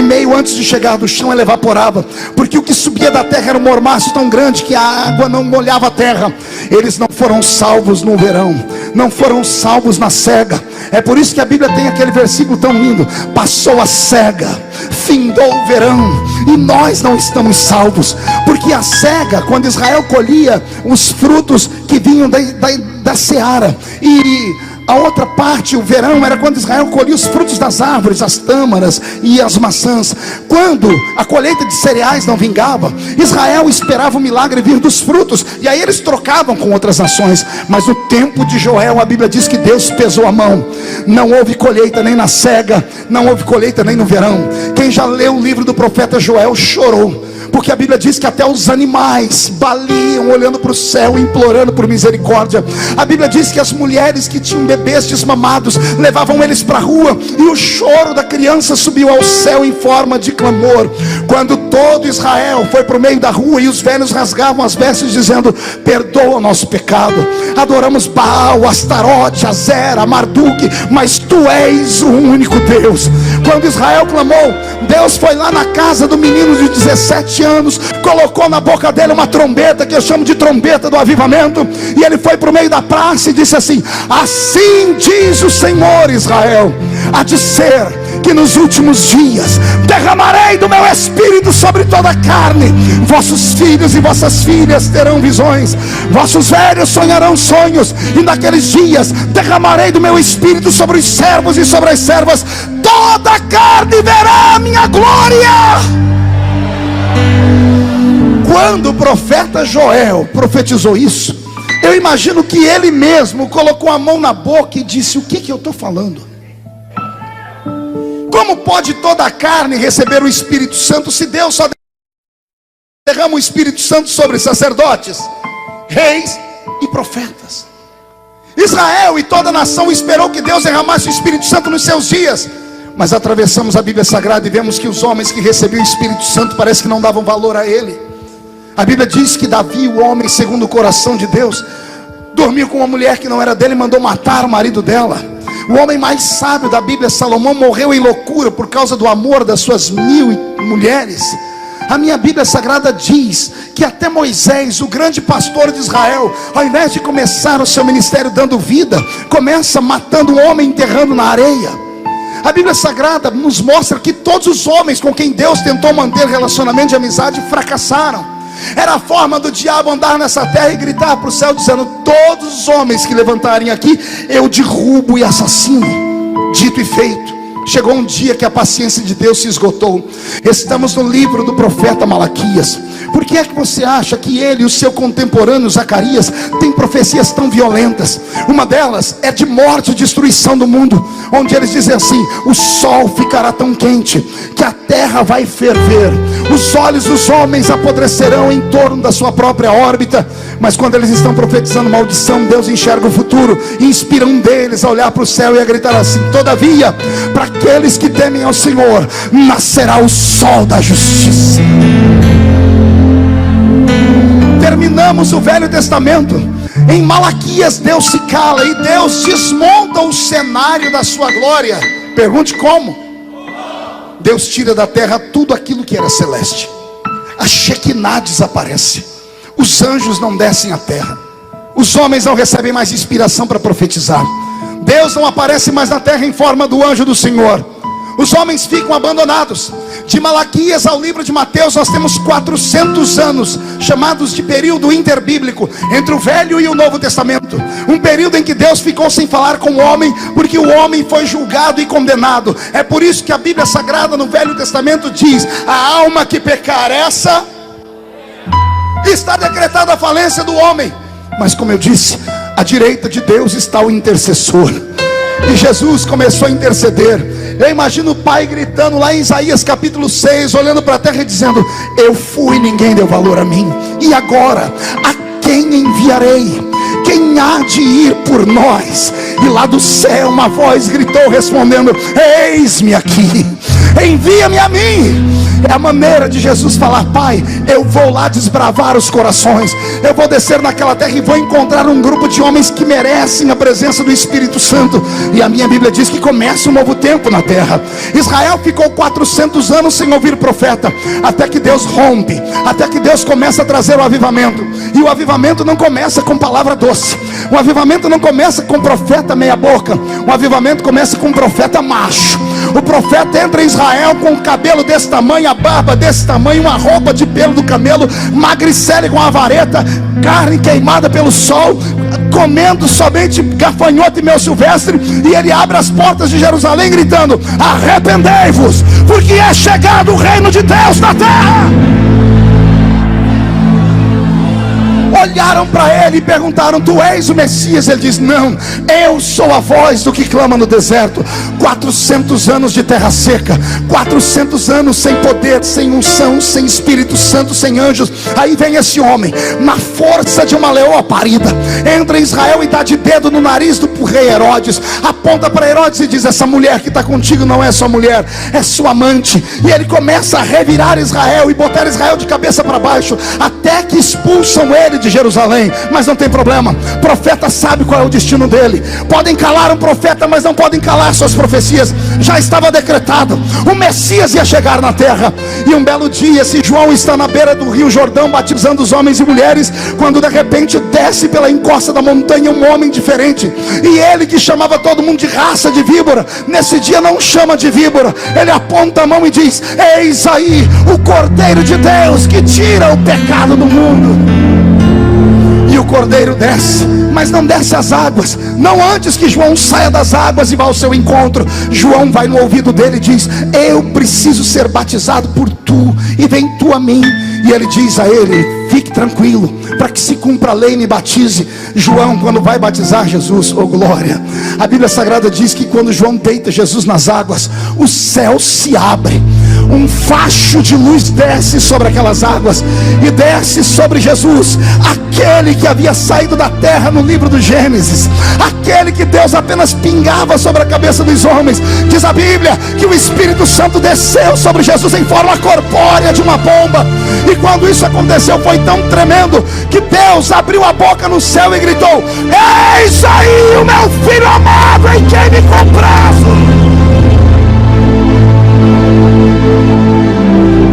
metro antes de chegar do chão ela evaporava, porque o que subia da terra era um mormaço tão grande que a água não molhava a terra. Eles não foram salvos no verão, não foram salvos na cega. É por isso que a Bíblia tem aquele versículo tão lindo: passou a cega, findou o verão, e nós não estamos salvos. Porque a cega, quando Israel colhia os frutos que vinham da seara, e a outra parte, o verão, era quando Israel colhia os frutos das árvores, as tâmaras e as maçãs. Quando a colheita de cereais não vingava, Israel esperava o milagre vir dos frutos, e aí eles trocavam com outras nações. Mas no tempo de Joel, a Bíblia diz que Deus pesou a mão. Não houve colheita nem na cega, não houve colheita nem no verão. Quem já leu o livro do profeta Joel chorou, porque a Bíblia diz que até os animais baliam olhando para o céu, implorando por misericórdia. A Bíblia diz que as mulheres que tinham bebês desmamados levavam eles para a rua, e o choro da criança subiu ao céu em forma de clamor. Quando todo Israel foi para o meio da rua, e os velhos rasgavam as vestes dizendo: perdoa o nosso pecado, adoramos Baal, Astarote, Azera, Marduk, mas tu és o único Deus. Quando Israel clamou, Deus foi lá na casa do menino de 17 anos, colocou na boca dele uma trombeta, que eu chamo de trombeta do avivamento, e ele foi para o meio da praça e disse assim: assim diz o Senhor, Israel, há de ser que nos últimos dias derramarei do meu espírito sobre toda a carne. Vossos filhos e vossas filhas terão visões, vossos velhos sonharão sonhos, e naqueles dias derramarei do meu espírito sobre os servos e sobre as servas. Toda a carne verá a minha glória. Quando o profeta Joel profetizou isso, eu imagino que ele mesmo colocou a mão na boca e disse: o que eu estou falando? Como pode toda a carne receber o Espírito Santo, se Deus só derrama o Espírito Santo sobre sacerdotes, reis e profetas? Israel e toda a nação esperou que Deus derramasse o Espírito Santo nos seus dias, mas atravessamos a Bíblia Sagrada e vemos que os homens que recebiam o Espírito Santo parece que não davam valor a ele. A Bíblia diz que Davi, o homem segundo o coração de Deus, dormiu com uma mulher que não era dele e mandou matar o marido dela. O homem mais sábio da Bíblia, Salomão, morreu em loucura por causa do amor das suas 1000 mulheres. A minha Bíblia Sagrada diz que até Moisés, o grande pastor de Israel, ao invés de começar o seu ministério dando vida, começa matando um homem, enterrando na areia. A Bíblia Sagrada nos mostra que todos os homens com quem Deus tentou manter relacionamento de amizade fracassaram. Era a forma do diabo andar nessa terra e gritar para o céu dizendo: todos os homens que levantarem aqui, eu derrubo e assassino. Dito e feito. Chegou um dia que a paciência de Deus se esgotou. Estamos no livro do profeta Malaquias. Por que é que você acha que ele e o seu contemporâneo Zacarias têm profecias tão violentas? Uma delas é de morte e destruição do mundo, onde eles dizem assim: o sol ficará tão quente que a terra vai ferver, os olhos dos homens apodrecerão em torno da sua própria órbita. Mas quando eles estão profetizando maldição, Deus enxerga o futuro e inspira um deles a olhar para o céu e a gritar assim: todavia, para aqueles que temem ao Senhor, nascerá o sol da justiça. Terminamos o Velho Testamento. Em Malaquias Deus se cala e Deus desmonta o cenário da sua glória. Pergunte como? Deus tira da terra tudo aquilo que era celeste. A Shekinah desaparece. Os anjos não descem à terra. Os homens não recebem mais inspiração para profetizar. Deus não aparece mais na terra em forma do anjo do Senhor. Os homens ficam abandonados. De Malaquias ao livro de Mateus nós temos 400 anos, chamados de período interbíblico, entre o Velho e o Novo Testamento. Um período em que Deus ficou sem falar com o homem, porque o homem foi julgado e condenado. É por isso que a Bíblia Sagrada no Velho Testamento diz: a alma que pecar, essa está decretada a falência do homem. Mas como eu disse, à direita de Deus está o intercessor. E Jesus começou a interceder. Eu imagino o pai gritando lá em Isaías capítulo 6, olhando para a terra e dizendo: eu fui e ninguém deu valor a mim. E agora, a quem enviarei? Quem há de ir por nós? E lá do céu uma voz gritou respondendo: eis-me aqui, envia-me a mim. É a maneira de Jesus falar: pai, eu vou lá desbravar os corações, eu vou descer naquela terra e vou encontrar um grupo de homens que merecem a presença do Espírito Santo. E a minha Bíblia diz que começa um novo tempo na terra. Israel ficou 400 anos sem ouvir profeta, até que Deus rompe, até que Deus começa a trazer o avivamento. E o avivamento não começa com palavra doce, o avivamento não começa com profeta meia boca, o avivamento começa com um profeta macho. O profeta entra em Israel com o cabelo desse tamanho, a barba desse tamanho, uma roupa de pelo do camelo, magricele com a vareta, carne queimada pelo sol, comendo somente gafanhoto e mel silvestre. E ele abre as portas de Jerusalém gritando: arrependei-vos, porque é chegado o reino de Deus na terra. Olharam para ele e perguntaram: tu és o Messias? Ele diz: não, eu sou a voz do que clama no deserto. 400 anos de terra seca, 400 anos sem poder, sem unção, sem Espírito Santo, sem anjos. Aí vem esse homem, na força de uma leoa parida, entra em Israel e dá de dedo no nariz do rei Herodes, aponta para Herodes e diz: essa mulher que está contigo não é sua mulher, é sua amante. E ele começa a revirar Israel e botar Israel de cabeça para baixo, até que expulsam ele de Jerusalém. Mas não tem problema, o profeta sabe qual é o destino dele. Podem calar um profeta, mas não podem calar suas profecias. Já estava decretado, o Messias ia chegar na terra. E um belo dia, esse João está na beira do rio Jordão batizando os homens e mulheres, quando de repente desce pela encosta da montanha um homem diferente. E ele, que chamava todo mundo de raça de víbora, nesse dia não chama de víbora. Ele aponta a mão e diz: eis aí o Cordeiro de Deus que tira o pecado do mundo. E o Cordeiro desce, mas não desce às águas, não antes que João saia das águas e vá ao seu encontro. João vai no ouvido dele e diz: eu preciso ser batizado por tu, e vem tu a mim. E ele diz a ele: fique tranquilo, para que se cumpra a lei, me batize. João, quando vai batizar Jesus, oh glória, a Bíblia Sagrada diz que quando João deita Jesus nas águas, o céu se abre. um facho de luz desce sobre aquelas águas, e desce sobre Jesus, aquele que havia saído da terra no livro do Gênesis, aquele que Deus apenas pingava sobre a cabeça dos homens. Diz a Bíblia que o Espírito Santo desceu sobre Jesus em forma corpórea de uma pomba, e quando isso aconteceu foi tão tremendo que Deus abriu a boca no céu e gritou: eis aí o meu filho amado, em quem me comprazo.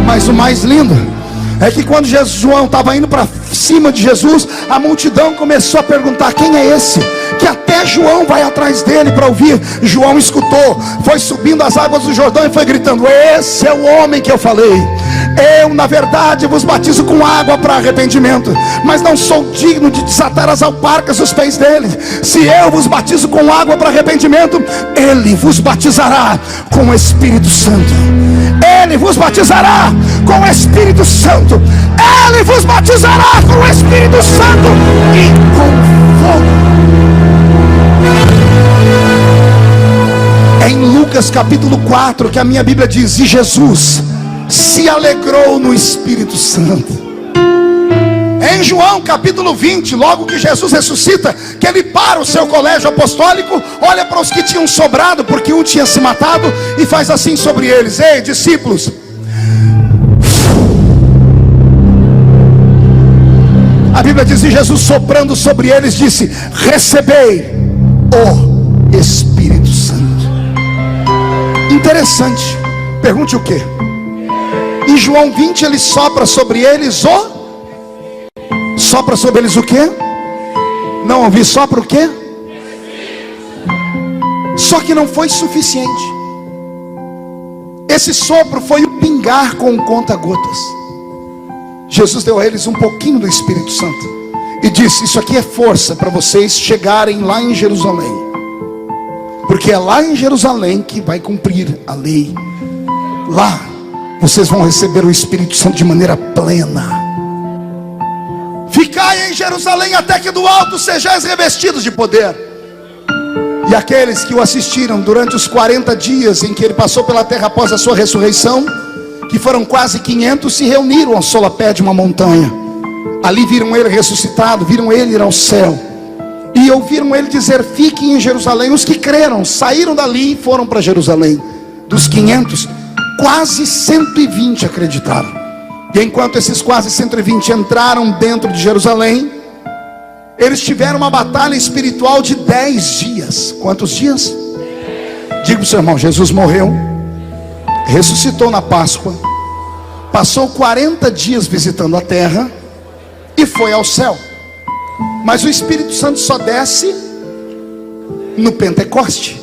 Mas o mais lindo é que quando João estava indo para cima de Jesus, a multidão começou a perguntar: quem é esse? Que até João vai atrás dele para ouvir. João escutou, foi subindo as águas do Jordão e foi gritando: esse é o homem que eu falei. Eu, na verdade, vos batizo com água para arrependimento, mas não sou digno de desatar as alparcas dos pés dele. Se eu vos batizo com água para arrependimento, ele vos batizará com o Espírito Santo. Ele vos batizará com o Espírito Santo. Ele vos batizará com o Espírito Santo e com fogo. É em Lucas capítulo 4 que a minha Bíblia diz: e Jesus se alegrou no Espírito Santo. Em João capítulo 20, logo que Jesus ressuscita, que ele para o seu colégio apostólico, olha para os que tinham sobrado, porque um tinha se matado, e faz assim sobre eles: ei, discípulos, a Bíblia diz, e Jesus soprando sobre eles disse: recebei o Espírito Santo. Interessante, pergunte o que? Em João 20 ele sopra sobre eles sopra sobre eles o que? Não ouvi, sopra o que? Só que não foi suficiente. Esse sopro foi o pingar com conta-gotas. Jesus deu a eles um pouquinho do Espírito Santo e disse: isso aqui é força para vocês chegarem lá em Jerusalém, porque é lá em Jerusalém que vai cumprir a lei. Lá vocês vão receber o Espírito Santo de maneira plena. Ficai em Jerusalém até que do alto sejais revestidos de poder. E aqueles que o assistiram durante os 40 dias em que ele passou pela terra após a sua ressurreição, que foram quase 500, se reuniram ao solapé de uma montanha. Ali viram ele ressuscitado, viram ele ir ao céu, e ouviram ele dizer: fiquem em Jerusalém. Os que creram saíram dali e foram para Jerusalém. Dos 500, quase 120 acreditaram. E enquanto esses quase 120 entraram dentro de Jerusalém, eles tiveram uma batalha espiritual de 10 dias. Quantos dias? Diga para o seu irmão: Jesus morreu, ressuscitou na Páscoa, passou 40 dias visitando a terra e foi ao céu. Mas o Espírito Santo só desce no Pentecoste.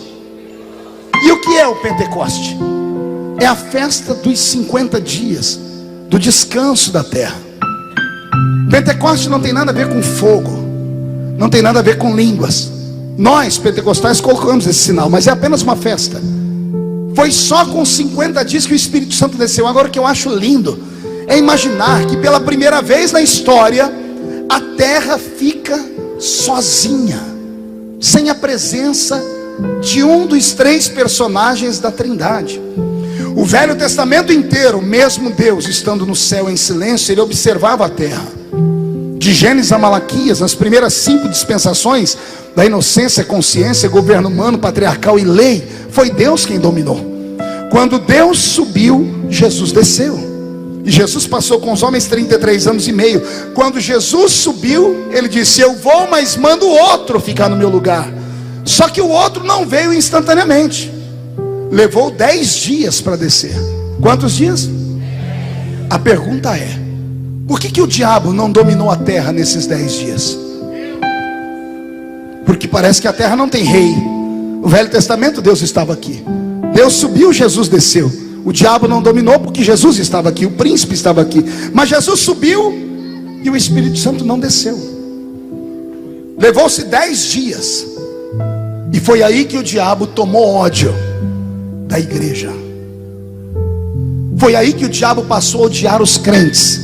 E o que é o Pentecoste? É a festa dos 50 dias, do descanso da terra. Pentecoste não tem nada a ver com fogo, não tem nada a ver com línguas. Nós pentecostais colocamos esse sinal, mas é apenas uma festa. Foi só com 50 dias que o Espírito Santo desceu. Agora, o que eu acho lindo é imaginar que pela primeira vez na história a terra fica sozinha, sem a presença de um dos 3 personagens da Trindade. O Velho Testamento inteiro, mesmo Deus estando no céu em silêncio, ele observava a terra. De Gênesis a Malaquias, nas primeiras 5 dispensações da inocência, consciência, governo humano, patriarcal e lei, foi Deus quem dominou. Quando Deus subiu, Jesus desceu. E Jesus passou com os homens 33 anos e meio. Quando Jesus subiu, ele disse: eu vou, mas mando outro ficar no meu lugar. Só que o outro não veio instantaneamente. Levou 10 dias para descer. Quantos dias? A pergunta é: por que o diabo não dominou a terra nesses 10 dias? Porque parece que a terra não tem rei. O Velho Testamento Deus estava aqui, Deus subiu, Jesus desceu. O diabo não dominou porque Jesus estava aqui, o príncipe estava aqui. Mas Jesus subiu e o Espírito Santo não desceu. Levou-se 10 dias. E foi aí que o diabo tomou ódio da igreja. Foi aí que o diabo passou a odiar os crentes.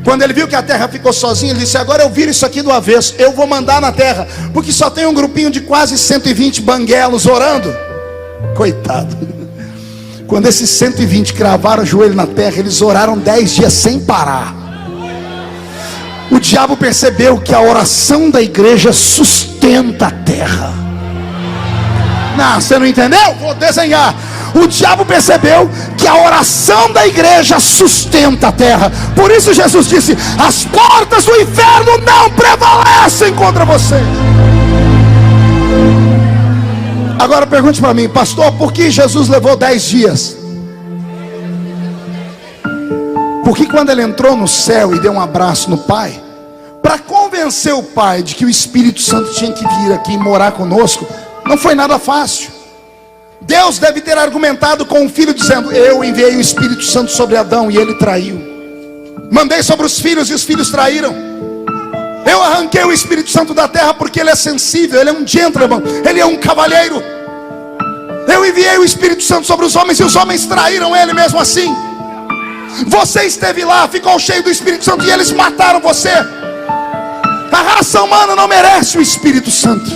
Quando ele viu que a terra ficou sozinha, ele disse: agora eu viro isso aqui do avesso, eu vou mandar na terra, porque só tem um grupinho de quase 120 banguelos orando. Coitado. Quando esses 120 cravaram o joelho na terra, eles oraram 10 dias sem parar. O diabo percebeu que a oração da igreja sustenta a terra. Não, você não entendeu? Vou desenhar. O diabo percebeu que a oração da igreja sustenta a terra. Por isso Jesus disse: as portas do inferno não prevalecem contra você. Agora pergunte para mim, pastor, por que Jesus levou 10 dias? Porque quando ele entrou no céu e deu um abraço no Pai, para convencer o Pai de que o Espírito Santo tinha que vir aqui e morar conosco, não foi nada fácil. Deus deve ter argumentado com o Filho dizendo: eu enviei o Espírito Santo sobre Adão e ele traiu. Mandei sobre os filhos e os filhos traíram. Eu arranquei o Espírito Santo da terra porque ele é sensível, ele é um gentleman, ele é um cavalheiro. Eu enviei o Espírito Santo sobre os homens e os homens traíram ele mesmo assim. Você esteve lá, ficou cheio do Espírito Santo e eles mataram você. A raça humana não merece o Espírito Santo.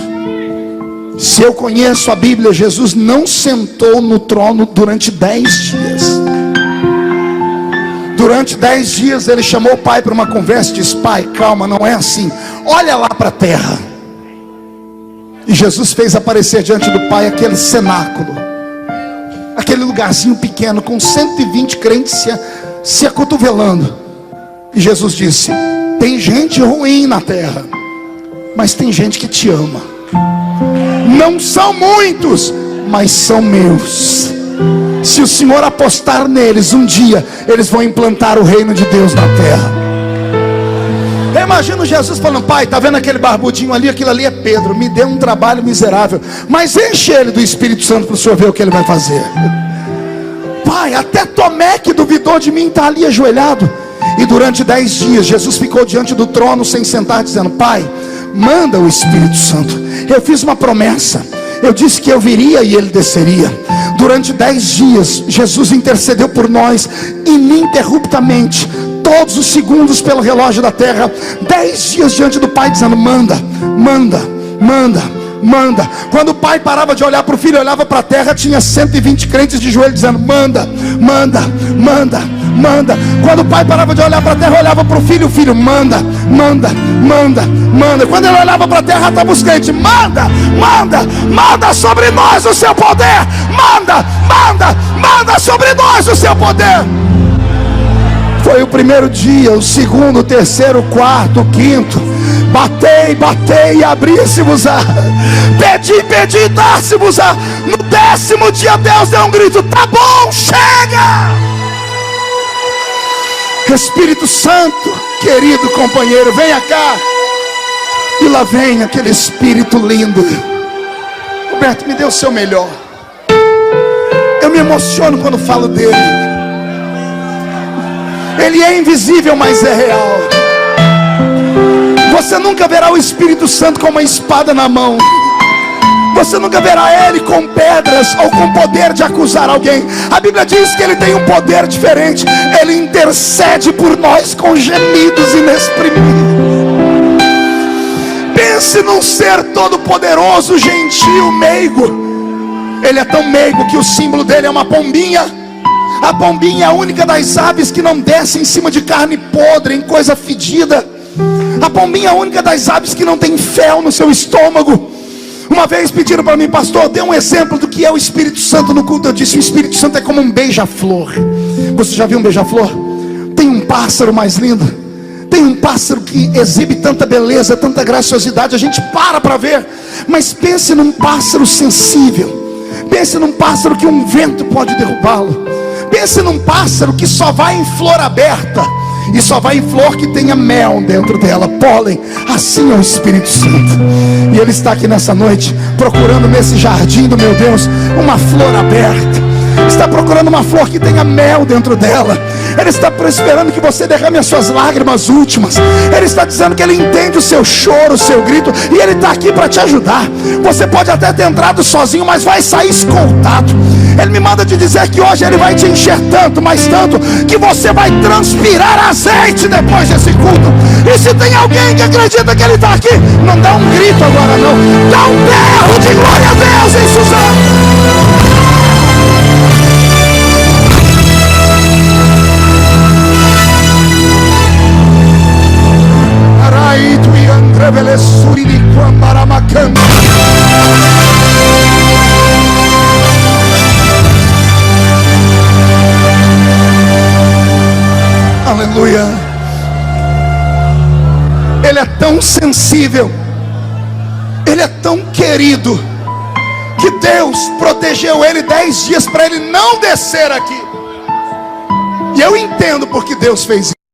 Se eu conheço a Bíblia, Jesus não sentou no trono durante 10 dias. Durante 10 dias ele chamou o Pai para uma conversa e disse: Pai, calma, não é assim. Olha lá para a terra. E Jesus fez aparecer diante do Pai aquele cenáculo, aquele lugarzinho pequeno com 120 crentes se acotovelando. E Jesus disse: tem gente ruim na terra, mas tem gente que te ama. Não são muitos, mas são meus. Se o Senhor apostar neles, um dia eles vão implantar o reino de Deus na terra. Eu imagino Jesus falando: Pai, tá vendo aquele barbudinho ali? Aquilo ali é Pedro, me deu um trabalho miserável, mas enche ele do Espírito Santo para o Senhor ver o que ele vai fazer. Pai, até Tomé, que duvidou de mim, está ali ajoelhado. E durante 10 dias Jesus ficou diante do trono sem sentar, dizendo: Pai, manda o Espírito Santo. Eu fiz uma promessa, eu disse que eu viria e ele desceria. Durante 10 dias Jesus intercedeu por nós ininterruptamente, todos os segundos pelo relógio da terra. 10 dias diante do Pai dizendo: manda, manda, manda, manda. Quando o Pai parava de olhar para o Filho, olhava para a terra, tinha 120 crentes de joelho dizendo: manda, manda, manda, manda. Quando o Pai parava de olhar para a terra, olhava para o Filho manda, manda, manda, manda. Quando ele olhava para a terra, estava os crentes: manda, manda, manda sobre nós o seu poder, manda, manda, manda sobre nós o seu poder. Foi o primeiro dia, o segundo, o terceiro, o quarto, o quinto. Batei, batei e abríssemos-a. Pedi, pedi e dássemos-a. No 10º dia Deus deu um grito: tá bom, chega! Espírito Santo, querido companheiro, venha cá. E lá vem aquele Espírito lindo. Roberto, me dê o seu melhor. Eu me emociono quando falo dele. Ele é invisível, mas é real. Você nunca verá o Espírito Santo com uma espada na mão. Você nunca verá ele com pedras ou com poder de acusar alguém. A Bíblia diz que ele tem um poder diferente. Ele intercede por nós com gemidos inexprimíveis. Pense num ser todo poderoso, gentil, meigo. Ele é tão meigo que o símbolo dele é uma pombinha. A pombinha é a única das aves que não desce em cima de carne podre, em coisa fedida. A pombinha é a única das aves que não tem fel no seu estômago. Uma vez pediram para mim: pastor, dê um exemplo do que é o Espírito Santo no culto. Eu disse: o Espírito Santo é como um beija-flor. Você já viu um beija-flor? Tem um pássaro mais lindo? Tem um pássaro que exibe tanta beleza, tanta graciosidade, a gente para ver. Mas pense num pássaro sensível. Pense num pássaro que um vento pode derrubá-lo. Pense num pássaro que só vai em flor aberta, e só vai em flor que tenha mel dentro dela, pólen. Assim é o Espírito Santo. E ele está aqui nessa noite, procurando nesse jardim do meu Deus uma flor aberta. Está procurando uma flor que tenha mel dentro dela. Ele está esperando que você derrame as suas lágrimas últimas. Ele está dizendo que ele entende o seu choro, o seu grito, e ele está aqui para te ajudar. Você pode até ter entrado sozinho, mas vai sair escoltado. Ele me manda te dizer que hoje ele vai te encher tanto, mas tanto, que você vai transpirar azeite depois desse culto. E se tem alguém que acredita que ele está aqui, não dá um grito agora não, dá um berro de glória a Deus em Suzano. Aleluia. Ele é tão sensível, ele é tão querido, que Deus protegeu ele 10 dias para ele não descer aqui. E eu entendo porque Deus fez isso.